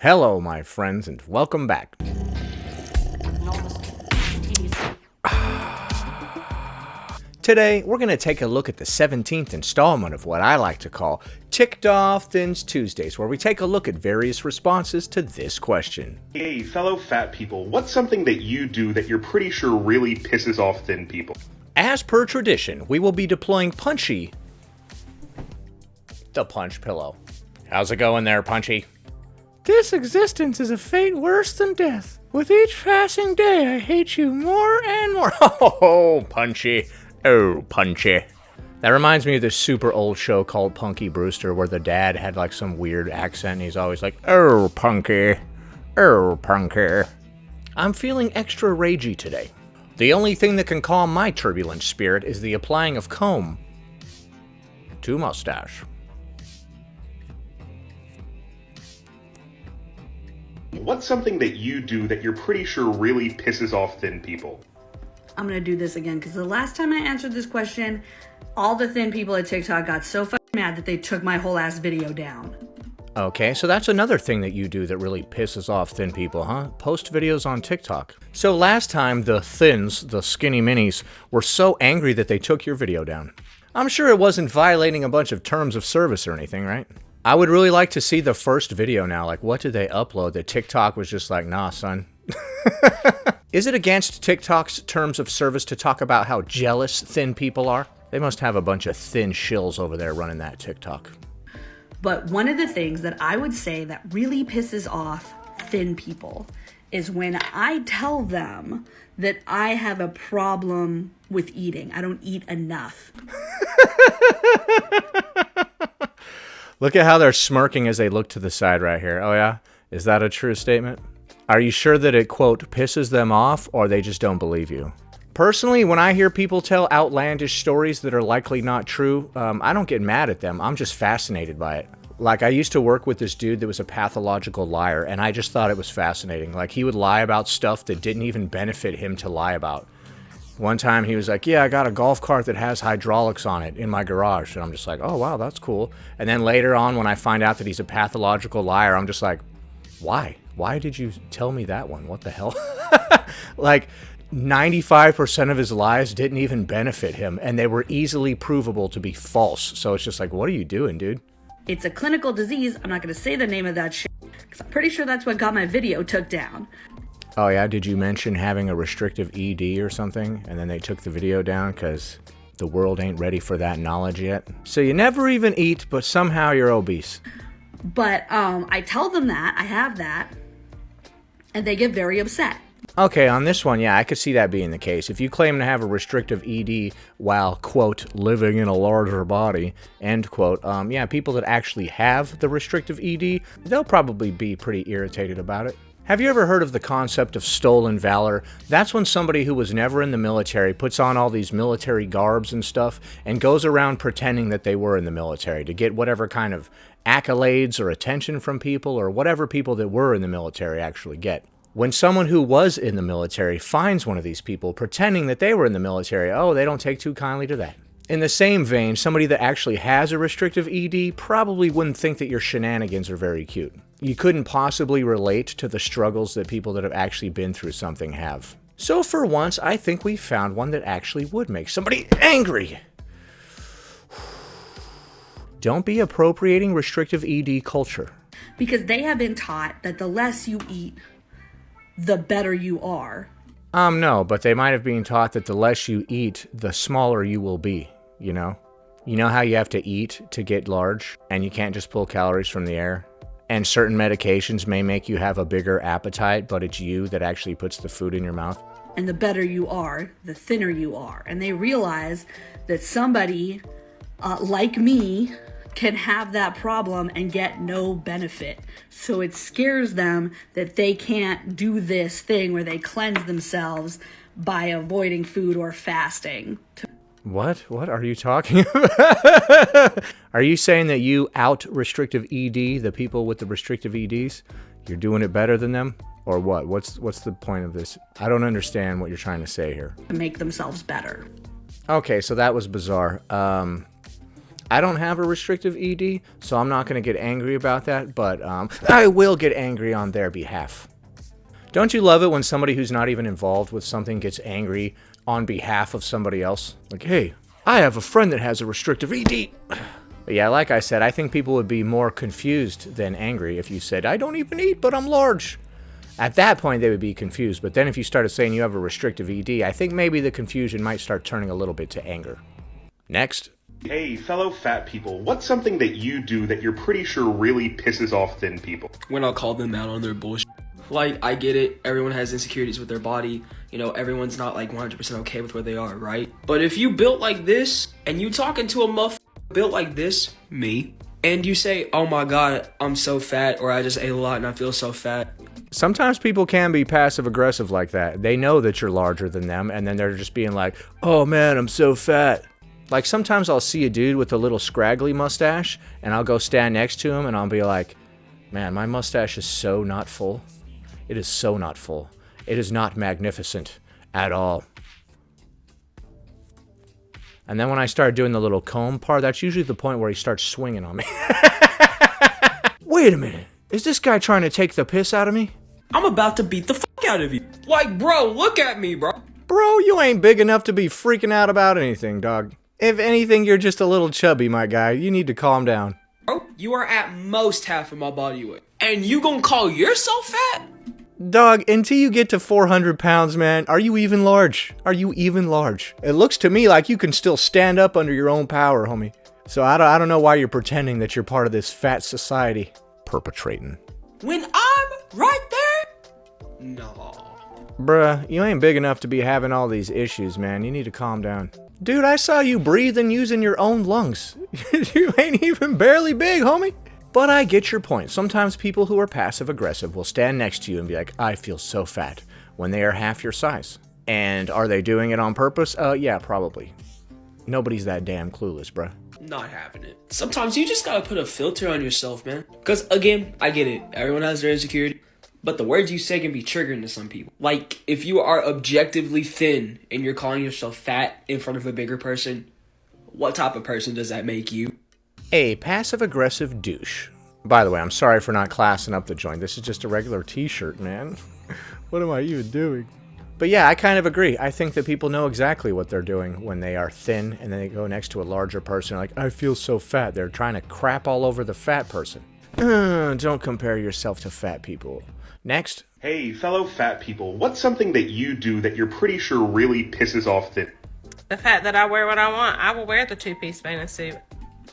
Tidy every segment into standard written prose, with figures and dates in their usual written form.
Hello, my friends, and welcome back. Today, we're going to take a look at the 17th installment of what I like to call Ticked Off Thins Tuesdays, where we take a look at various responses to this question. Hey, fellow fat people, what's something that you do that you're pretty sure really pisses off thin people? As per tradition, we will be deploying Punchy, the punch pillow. How's it going there, Punchy? This existence is a fate worse than death. With each passing day, I hate you more and more. Oh, Punchy. Oh, Punchy. That reminds me of this super old show called Punky Brewster, where the dad had like some weird accent and he's always like, oh, Punky. Oh, Punky. I'm feeling extra ragey today. The only thing that can calm my turbulent spirit is the applying of comb to mustache. What's something that you do that you're pretty sure really pisses off thin people? I'm gonna do this again because the last time I answered this question, all the thin people at TikTok got so fucking mad that they took my whole ass video down. Okay, so that's another thing that you do that really pisses off thin people, huh? Post videos on TikTok. So last time, the thins, the skinny minis, were so angry that they took your video down. I'm sure it wasn't violating a bunch of terms of service or anything, right? I would really like to see the first video now. Like, what did they upload that TikTok was just like, nah, son. Is it against TikTok's terms of service to talk about how jealous thin people are? They must have a bunch of thin shills over there running that TikTok. But one of the things that I would say that really pisses off thin people is when I tell them that I have a problem with eating. I don't eat enough. Look at how they're smirking as they look to the side right here. Oh yeah? Is that a true statement? Are you sure that it, quote, pisses them off, or they just don't believe you? Personally, when I hear people tell outlandish stories that are likely not true, I don't get mad at them. I'm just fascinated by it. Like, I used to work with this dude that was a pathological liar, and I just thought it was fascinating. Like, he would lie about stuff that didn't even benefit him to lie about. One time he was like, yeah, I got a golf cart that has hydraulics on it in my garage. And I'm just like, oh, wow, that's cool. And then later on, when I find out that he's a pathological liar, I'm just like, why? Why did you tell me that one? What the hell? Like, 95% of his lies didn't even benefit him, and they were easily provable to be false. So it's just like, what are you doing, dude? It's a clinical disease. I'm not going to say the name of that shit because I'm pretty sure that's what got my video took down. Oh yeah, did you mention having a restrictive ED or something, and then they took the video down because the world ain't ready for that knowledge yet? So you never even eat, but somehow you're obese. But I tell them that, I have that, and they get very upset. Okay, on this one, yeah, I could see that being the case. If you claim to have a restrictive ED while, quote, living in a larger body, end quote, yeah, people that actually have the restrictive ED, they'll probably be pretty irritated about it. Have you ever heard of the concept of stolen valor? That's when somebody who was never in the military puts on all these military garbs and stuff and goes around pretending that they were in the military to get whatever kind of accolades or attention from people or whatever people that were in the military actually get. When someone who was in the military finds one of these people pretending that they were in the military, oh, they don't take too kindly to that. In the same vein, somebody that actually has a restrictive ED probably wouldn't think that your shenanigans are very cute. You couldn't possibly relate to the struggles that people that have actually been through something have. So for once, I think we found one that actually would make somebody angry. Don't be appropriating restrictive ED culture. Because they have been taught that the less you eat, the better you are. No, but they might have been taught that the less you eat, the smaller you will be, you know? You know how you have to eat to get large, and you can't just pull calories from the air? And certain medications may make you have a bigger appetite, but it's you that actually puts the food in your mouth. And the better you are, the thinner you are. And they realize that somebody like me can have that problem and get no benefit. So it scares them that they can't do this thing where they cleanse themselves by avoiding food or fasting. What? What are you talking about? Are you saying that you out restrictive ED, the people with the restrictive EDs? You're doing it better than them? Or what? What's the point of this? I don't understand what you're trying to say here. To make themselves better. Okay, so that was bizarre. I don't have a restrictive ED, so I'm not going to get angry about that, but I will get angry on their behalf. Don't you love it when somebody who's not even involved with something gets angry on behalf of somebody else? Like, hey, I have a friend that has a restrictive ED. But yeah, like I said, I think people would be more confused than angry if you said, I don't even eat, but I'm large. At that point, they would be confused. But then if you started saying you have a restrictive ED, I think maybe the confusion might start turning a little bit to anger. Next. Hey, fellow fat people, what's something that you do that you're pretty sure really pisses off thin people? When I'll call them out on their bullshit. Like, I get it, everyone has insecurities with their body, you know, everyone's not like 100% okay with where they are, right? But if you built like this, and you talking to a motherfucker built like this, me, and you say, oh my god, I'm so fat, or I just ate a lot and I feel so fat. Sometimes people can be passive-aggressive like that. They know that you're larger than them, and then they're just being like, oh man, I'm so fat. Like, sometimes I'll see a dude with a little scraggly mustache, and I'll go stand next to him, and I'll be like, man, my mustache is so not full. It is so not full. It is not magnificent at all. And then when I start doing the little comb part, that's usually the point where he starts swinging on me. Wait a minute. Is this guy trying to take the piss out of me? I'm about to beat the fuck out of you. Like, bro, look at me, bro. Bro, you ain't big enough to be freaking out about anything, dog. If anything, you're just a little chubby, my guy. You need to calm down. Bro, you are at most half of my body weight. And you gonna call yourself fat? Dog, until you get to 400 pounds, man, are you even large? Are you even large? It looks to me like you can still stand up under your own power, homie. So I don't know why you're pretending that you're part of this fat society. Perpetrating. When I'm right there? No. Bruh, you ain't big enough to be having all these issues, man. You need to calm down. Dude, I saw you breathing using your own lungs. You ain't even barely big, homie. But I get your point. Sometimes people who are passive-aggressive will stand next to you and be like, I feel so fat, when they are half your size. And are they doing it on purpose? Yeah, probably. Nobody's that damn clueless, bruh. Not having it. Sometimes you just gotta put a filter on yourself, man. Because, again, I get it. Everyone has their insecurity. But the words you say can be triggering to some people. Like, if you are objectively thin and you're calling yourself fat in front of a bigger person, what type of person does that make you? A passive-aggressive douche. By the way, I'm sorry for not classing up the joint. This is just a regular t-shirt, man. What am I even doing? But yeah, I kind of agree. I think that people know exactly what they're doing when they are thin and then they go next to a larger person like, I feel so fat. They're trying to crap all over the fat person. Don't compare yourself to fat people. Next. Hey, fellow fat people, what's something that you do that you're pretty sure really pisses off thin? The fact that I wear what I want. I will wear the two-piece bathing suit.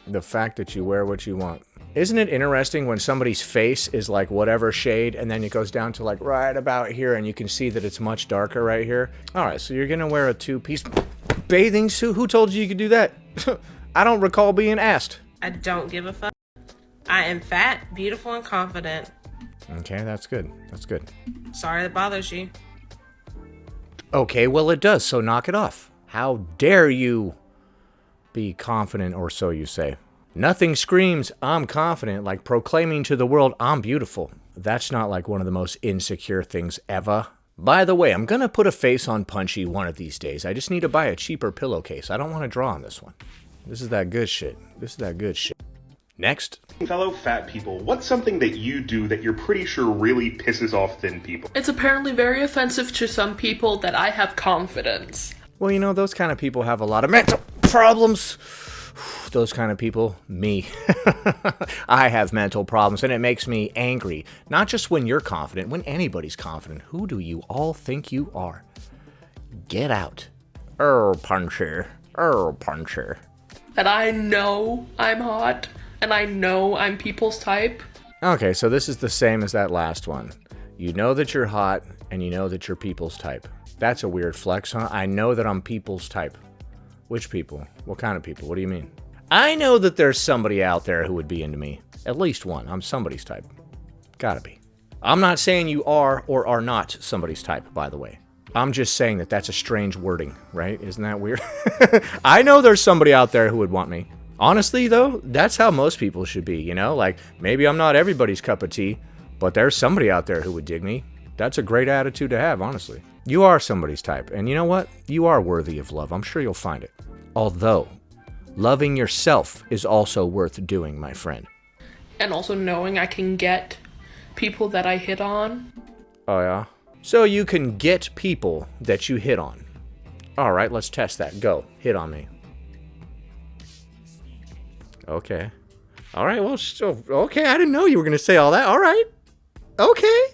The fact that you wear what you want. Isn't it interesting when somebody's face is like whatever shade and then it goes down to like right about here and you can see that it's much darker right here? Alright, so you're gonna wear a two-piece bathing suit? Who told you you could do that? I don't recall being asked. I don't give a fuck. I am fat, beautiful, and confident. Okay, that's good. That's good. Sorry that bothers you. Okay, well it does, so knock it off. How dare you be confident, or so you say. Nothing screams, I'm confident, like proclaiming to the world, I'm beautiful. That's not like one of the most insecure things ever. By the way, I'm gonna put a face on Punchy one of these days. I just need to buy a cheaper pillowcase. I don't want to draw on this one. This is that good shit. This is that good shit. Next. Fellow fat people, what's something that you do that you're pretty sure really pisses off thin people? It's apparently very offensive to some people that I have confidence. Well, you know, those kind of people have a lot of mental problems. Those kind of people, me. I have mental problems, and it makes me angry. Not just when you're confident, when anybody's confident. Who do you all think you are? Get out. Puncher. Puncher. And I know I'm hot, and I know I'm people's type. Okay, so this is the same as that last one. You know that you're hot, and you know that you're people's type. That's a weird flex, huh? I know that I'm people's type. Which people? What kind of people? What do you mean? I know that there's somebody out there who would be into me. At least one. I'm somebody's type. Gotta be. I'm not saying you are or are not somebody's type, by the way. I'm just saying that that's a strange wording, right? Isn't that weird? I know there's somebody out there who would want me. Honestly, though, that's how most people should be, you know? Like, maybe I'm not everybody's cup of tea, but there's somebody out there who would dig me. That's a great attitude to have, honestly. You are somebody's type, and you know what? You are worthy of love. I'm sure you'll find it. Although, Loving yourself is also worth doing, my friend. And also knowing I can get people that I hit on. Oh, yeah? So you can get people that you hit on. All right, let's test that. Go. Hit on me. Okay. All right, well, so, okay, I didn't know you were going to say all that. All right. Okay.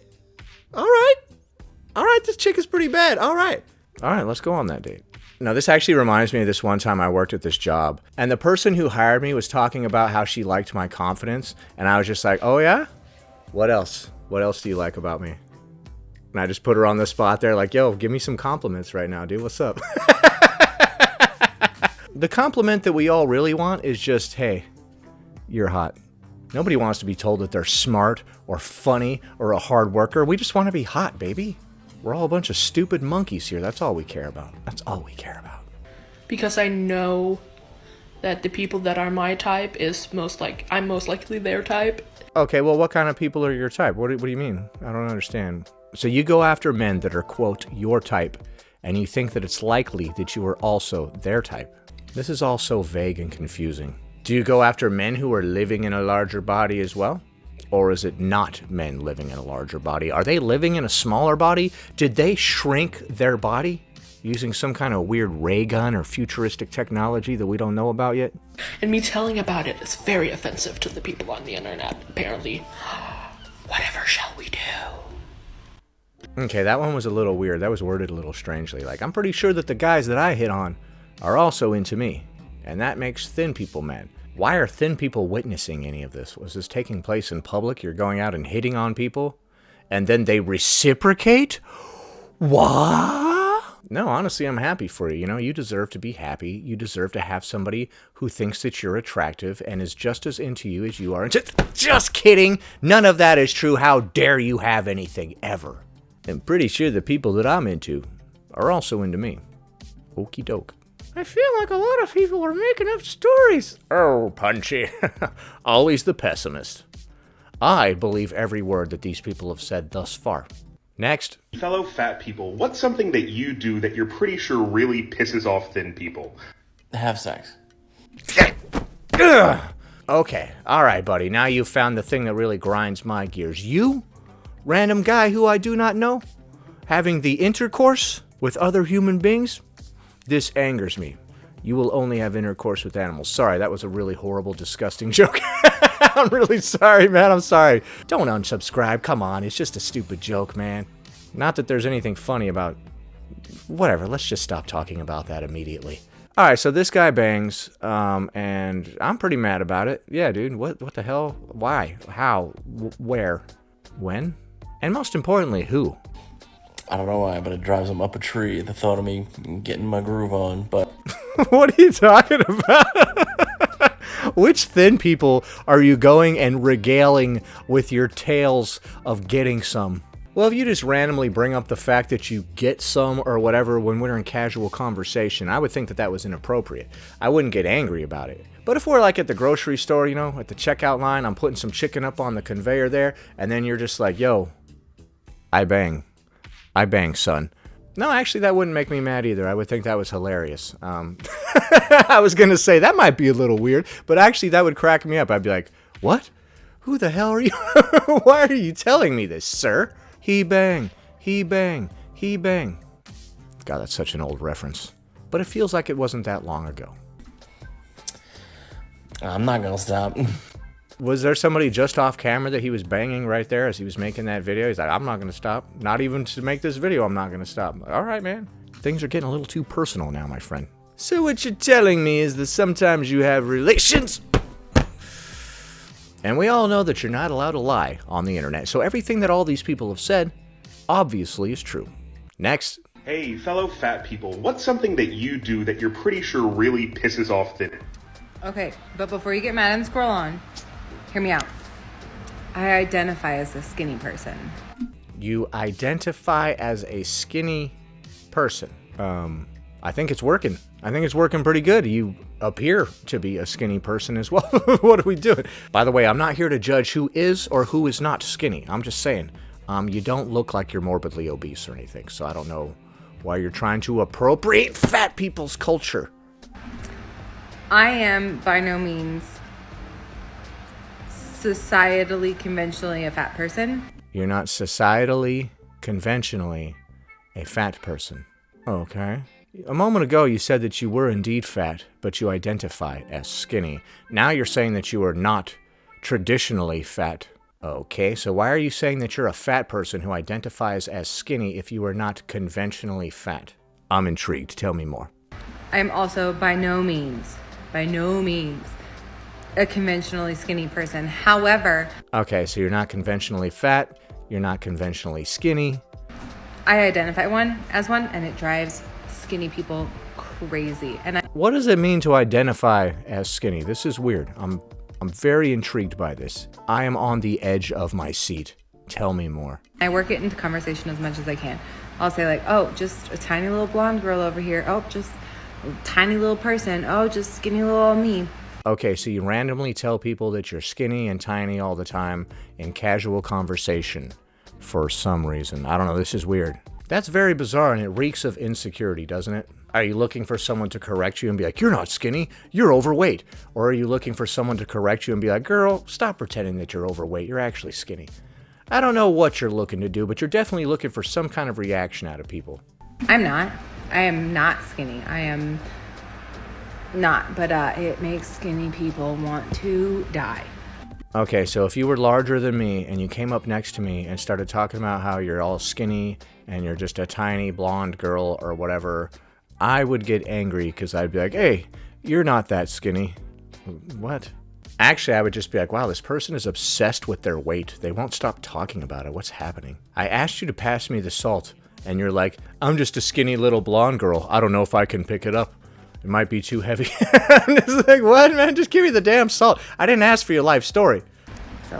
All right. All right, this chick is pretty bad. All right. All right, let's go on that date. Now, this actually reminds me of this one time I worked at this job, and the person who hired me was talking about how she liked my confidence, and I was just like, oh, yeah? What else? What else do you like about me? And I just put her on the spot there like, yo, give me some compliments right now, dude. What's up? The compliment that we all really want is just, hey, you're hot. Nobody wants to be told that they're smart or funny or a hard worker. We just want to be hot, baby. We're all a bunch of stupid monkeys here. That's all we care about. That's all we care about. Because I know that the people that are my type I'm most likely their type. Okay, well, what kind of people are your type? What do you mean? I don't understand. So you go after men that are, quote, your type, and you think that it's likely that you are also their type. This is all so vague and confusing. Do you go after men who are living in a larger body as well? Or is it not men living in a larger body? Are they living in a smaller body? Did they shrink their body using some kind of weird ray gun or futuristic technology that we don't know about yet? And me telling about it is very offensive to the people on the internet, apparently. Whatever shall we do? Okay, that one was a little weird. That was worded a little strangely. Like, I'm pretty sure that the guys that I hit on are also into me. And that makes thin people mad. Why are thin people witnessing any of this? Was this taking place in public? You're going out and hitting on people? And then they reciprocate? What? No, honestly, I'm happy for you. You know, you deserve to be happy. You deserve to have somebody who thinks that you're attractive and is just as into you as you are. And just kidding. None of that is true. How dare you have anything ever? I'm pretty sure the people that I'm into are also into me. Okie doke. I feel like a lot of people are making up stories. Oh, Punchy. Always the pessimist. I believe every word that these people have said thus far. Next. Fellow fat people, what's something that you do that you're pretty sure really pisses off thin people? Have sex. Ugh. Okay, alright, buddy. Now you've found the thing that really grinds my gears. You, random guy who I do not know, having the intercourse with other human beings? This angers me. You will only have intercourse with animals. Sorry, that was a really horrible, disgusting joke. I'm really sorry, man. I'm sorry. Don't unsubscribe. Come on. It's just a stupid joke, man. Not that there's anything funny about... Whatever. Let's just stop talking about that immediately. Alright, so this guy bangs, and I'm pretty mad about it. Yeah, dude. What the hell? Why? How? Where? When? And most importantly, who? I don't know why, but it drives them up a tree, the thought of me getting my groove on, but... What are you talking about? Which thin people are you going and regaling with your tales of getting some? Well, if you just randomly bring up the fact that you get some or whatever when we're in casual conversation, I would think that that was inappropriate. I wouldn't get angry about it. But if we're like at the grocery store, you know, at the checkout line, I'm putting some chicken up on the conveyor there, and then you're just like, yo, I bang, son. No, actually, that wouldn't make me mad either. I would think that was hilarious. I was going to say, that might be a little weird, but actually, that would crack me up. I'd be like, what? Who the hell are you? Why are you telling me this, sir? He bang, he bang, he bang. God, that's such an old reference. But it feels like it wasn't that long ago. I'm not gonna stop. Was there somebody just off camera that he was banging right there as he was making that video? He's like, I'm not going to stop. Not even to make this video, I'm not going to stop. All right, man. Things are getting a little too personal now, my friend. So what you're telling me is that sometimes you have relations. And we all know that you're not allowed to lie on the internet. So everything that all these people have said obviously is true. Next. Hey, fellow fat people, what's something that you do that you're pretty sure really pisses off thin? Okay, but before you get mad and scroll on, hear me out. I identify as a skinny person. You identify as a skinny person. I think it's working. I think it's working pretty good. You appear to be a skinny person as well. What are we doing? By the way, I'm not here to judge who is or who is not skinny. I'm just saying, you don't look like you're morbidly obese or anything, so I don't know why you're trying to appropriate fat people's culture. I am by no means societally, conventionally a fat person. You're not societally, conventionally a fat person. Okay. A moment ago, you said that you were indeed fat, but you identify as skinny. Now you're saying that you are not traditionally fat. Okay, so why are you saying that you're a fat person who identifies as skinny if you are not conventionally fat? I'm intrigued. Tell me more. I am also by no means a conventionally skinny person. However, Okay, so you're not conventionally fat, you're not conventionally skinny. I identify as one, and it drives skinny people crazy. And What does it mean to identify as skinny? This is weird. I'm very intrigued by this. I am on the edge of my seat. Tell me more. I work it into conversation as much as I can. I'll say like, oh, just a tiny little blonde girl over here. Oh, just a tiny little person. Oh, just skinny little me. Okay, so you randomly tell people that you're skinny and tiny all the time in casual conversation for some reason. I don't know, this is weird. That's very bizarre, and it reeks of insecurity, doesn't it? Are you looking for someone to correct you and be like, you're not skinny, you're overweight? Or are you looking for someone to correct you and be like, girl, stop pretending that you're overweight, you're actually skinny? I don't know what you're looking to do, but you're definitely looking for some kind of reaction out of people. I'm not. I am not skinny. I am not, but it makes skinny people want to die. Okay, so if you were larger than me and you came up next to me and started talking about how you're all skinny and you're just a tiny blonde girl or whatever, I would get angry because I'd be like, hey, you're not that skinny. What? Actually, I would just be like, wow, this person is obsessed with their weight. They won't stop talking about it. What's happening? I asked you to pass me the salt, and you're like, I'm just a skinny little blonde girl. I don't know if I can pick it up. It might be too heavy. I'm just like, what, man? Just give me the damn salt. I didn't ask for your life story. So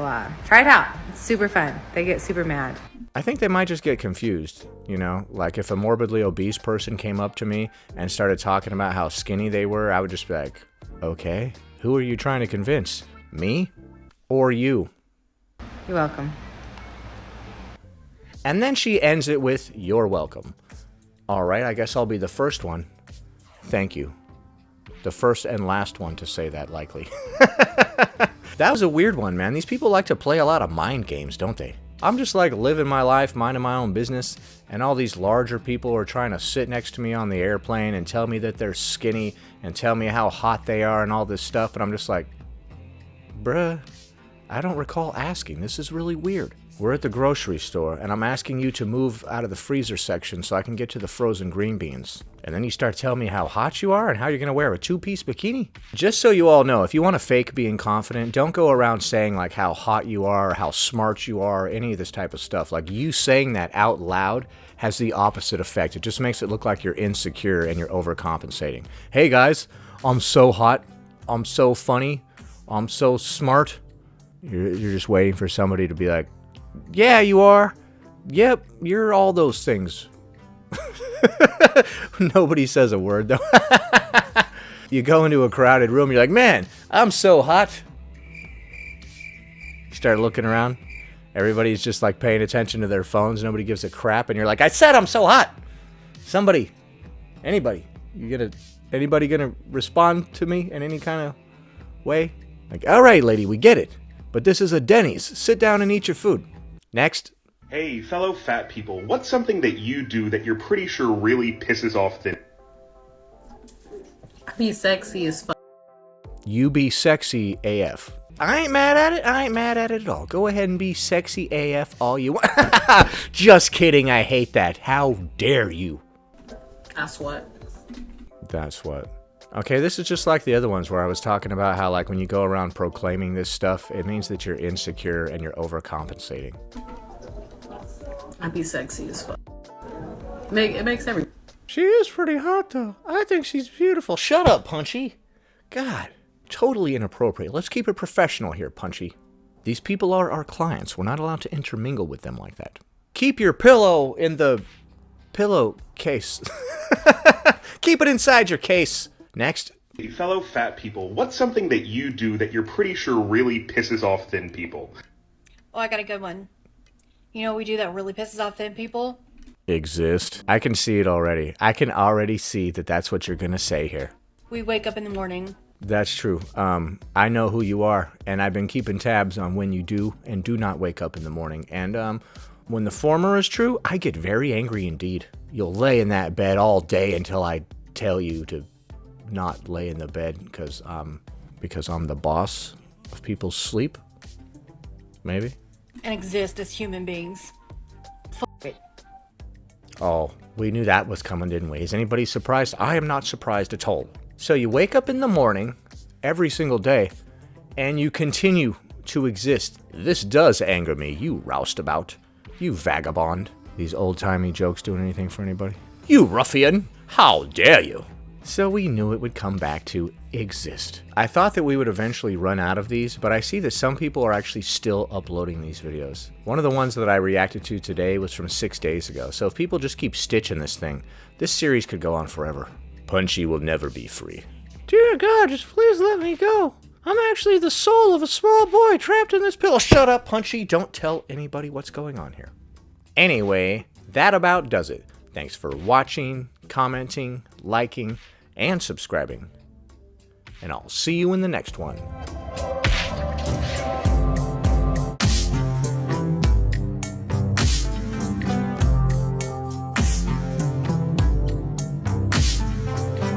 try it out. It's super fun. They get super mad. I think they might just get confused, you know? Like, if a morbidly obese person came up to me and started talking about how skinny they were, I would just be like, okay, who are you trying to convince? Me or you? You're welcome. And then she ends it with, you're welcome. All right, I guess I'll be the first one. Thank you. The first and last one to say that, likely. That was a weird one, man. These people like to play a lot of mind games, don't they? I'm just like living my life, minding my own business, and all these larger people are trying to sit next to me on the airplane and tell me that they're skinny and tell me how hot they are and all this stuff, and I'm just like, bruh, I don't recall asking. This is really weird. We're at the grocery store, and I'm asking you to move out of the freezer section so I can get to the frozen green beans. And then you start telling me how hot you are and how you're going to wear a two-piece bikini. Just so you all know, if you want to fake being confident, don't go around saying like how hot you are or how smart you are or any of this type of stuff. Like, you saying that out loud has the opposite effect. It just makes it look like you're insecure and you're overcompensating. Hey guys, I'm so hot. I'm so funny. I'm so smart. You're just waiting for somebody to be like, yeah, you are. Yep, you're all those things. Nobody says a word, though. You go into a crowded room, you're like, man, I'm so hot. You start looking around. Everybody's just like paying attention to their phones. Nobody gives a crap. And you're like, I said I'm so hot. Somebody, anybody, anybody gonna respond to me in any kind of way? Like, all right, lady, we get it. But this is a Denny's. Sit down and eat your food. Next. Hey, fellow fat people, what's something that you do that you're pretty sure really pisses off thin? Be sexy as fuck. You be sexy AF. I ain't mad at it. I ain't mad at it at all. Go ahead and be sexy AF all you want. Just kidding. I hate that. How dare you? That's what. That's what. Okay, this is just like the other ones where I was talking about how, like, when you go around proclaiming this stuff, it means that you're insecure and you're overcompensating. I be sexy as fuck. It makes every. She is pretty hot, though. I think she's beautiful. Shut up, Punchy. God, totally inappropriate. Let's keep it professional here, Punchy. These people are our clients. We're not allowed to intermingle with them like that. Keep your pillow in the pillowcase. Keep it inside your case. Next. Hey, fellow fat people, what's something that you do that you're pretty sure really pisses off thin people? Oh, I got a good one. You know what we do that really pisses off thin people? Exist. I can see it already. I can already see that that's what you're gonna say here. We wake up in the morning That's true. I know who you are, and I've been keeping tabs on when you do and do not wake up in the morning. And when the former is true, I get very angry indeed. You'll lay in that bed all day until I tell you to not lay in the bed because I'm the boss of people's sleep. Maybe. And exist as human beings. It. Oh, we knew that was coming, didn't we? Is anybody surprised? I am not surprised at all. So you wake up in the morning every single day and you continue to exist. This does anger me, you roustabout. You vagabond. These old-timey jokes doing anything for anybody? You ruffian! How dare you! So we knew it would come back to exist. I thought that we would eventually run out of these, but I see that some people are actually still uploading these videos. One of the ones that I reacted to today was from 6 days ago, so if people just keep stitching this thing, this series could go on forever. Punchy will never be free. Dear God, just please let me go. I'm actually the soul of a small boy trapped in this pillow. Shut up, Punchy. Don't tell anybody what's going on here. Anyway, that about does it. Thanks for watching, commenting, liking, and subscribing. And I'll see you in the next one.